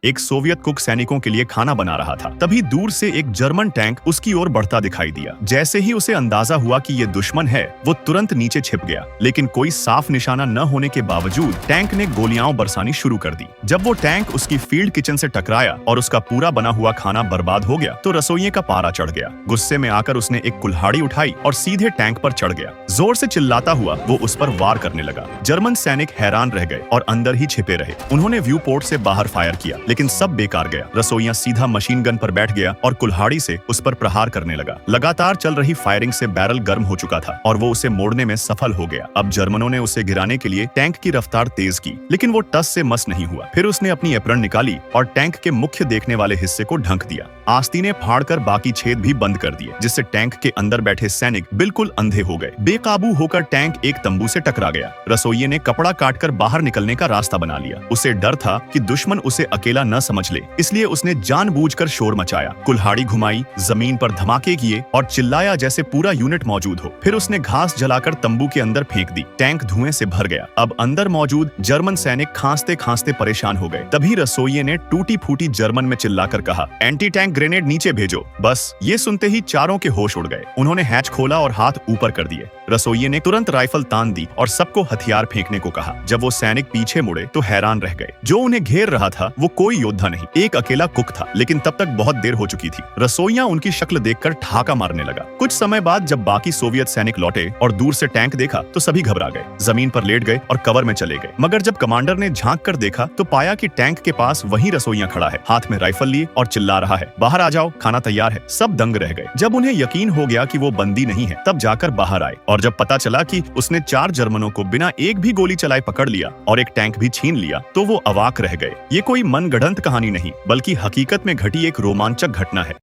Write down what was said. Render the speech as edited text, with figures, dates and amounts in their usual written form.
एक Soviet cook सैनिकों के लिए खाना बना रहा था। तभी दूर से एक जर्मन टैंक उसकी ओर बढ़ता दिखाई दिया। जैसे ही उसे अंदाजा हुआ कि ये दुश्मन है, वो तुरंत नीचे छिप गया। लेकिन कोई साफ निशाना न होने के बावजूद टैंक ने गोलियां बरसानी शुरू कर दी। जब वो टैंक उसकी फील्ड किचन से टकराया और उसका पूरा बना हुआ खाना बर्बाद हो गया, तो रसोइये का पारा चढ़ गया। गुस्से में आकर उसने एक कुल्हाड़ी उठाई और सीधे टैंक पर चढ़ गया। जोर से चिल्लाता हुआ वो उस पर वार करने लगा। जर्मन सैनिक हैरान रह गए और अंदर ही छिपे रहे। उन्होंने व्यू पोर्ट से बाहर फायर किया, लेकिन सब बेकार गया। रसोइया सीधा मशीन गन पर बैठ गया और कुल्हाड़ी से उस पर प्रहार करने लगा। लगातार चल रही फायरिंग से बैरल गर्म हो चुका था और वो उसे मोड़ने में सफल हो गया। अब जर्मनों ने उसे गिराने के लिए टैंक की रफ्तार तेज की, लेकिन वो टस से मस नहीं हुआ। फिर उसने अपनी एप्रन निकाली और टैंक के मुख्य देखने वाले हिस्से को ढक दिया। आस्तीनें फाड़कर बाकी छेद भी बंद कर दिए, जिससे टैंक के अंदर बैठे सैनिक बिल्कुल अंधे हो गए। बेकाबू होकर टैंक एक तंबू से टकरा गया। रसोइये ने कपड़ा काटकर बाहर निकलने का रास्ता बना लिया। उसे डर था कि दुश्मन उसे अकेला न समझ ले, इसलिए उसने जानबूझकर शोर मचाया। कुल्हाड़ी घुमाई, जमीन पर धमाके किए और चिल्लाया जैसे पूरा यूनिट मौजूद हो। फिर उसने घास जलाकर तंबू के अंदर फेंक दी। टैंक धुएं से भर गया। अब अंदर मौजूद जर्मन सैनिक खांसते खांसते परेशान हो गए। तभी रसोइये ने टूटी फूटी जर्मन में चिल्लाकर कहा, एंटी टैंक ग्रेनेड नीचे भेजो। बस ये सुनते ही चारों के होश उड़ गए। उन्होंने हैच खोला और हाथ ऊपर कर दिए। रसोइये ने तुरंत राइफल तान दी और सबको हथियार फेंकने को कहा। जब वो सैनिक पीछे मुड़े तो हैरान रह गए। जो उन्हें घेर रहा था वो कोई योद्धा नहीं, एक अकेला कुक था। लेकिन तब तक बहुत देर हो चुकी थी। रसोइया उनकी शक्ल देखकर ठहाका मारने लगा। कुछ समय बाद जब बाकी सोवियत सैनिक लौटे और दूर से टैंक देखा तो सभी घबरा गए, जमीन पर लेट गए और कवर में चले गए। मगर जब कमांडर ने झांक कर देखा तो पाया कि टैंक के पास वही रसोइया खड़ा है, हाथ में राइफल लिए और चिल्ला रहा है, बाहर आ जाओ, खाना तैयार है। सब दंग रह गए। जब उन्हें यकीन हो गया कि वो बंदी नहीं है, तब जाकर बाहर आए और जब पता चला कि उसने 4 जर्मनों को बिना एक भी गोली चलाए पकड़ लिया और एक टैंक भी छीन लिया, तो वो अवाक रह गए। ये कोई मनगढ़ंत कहानी नहीं, बल्कि हकीकत में घटी एक रोमांचक घटना है।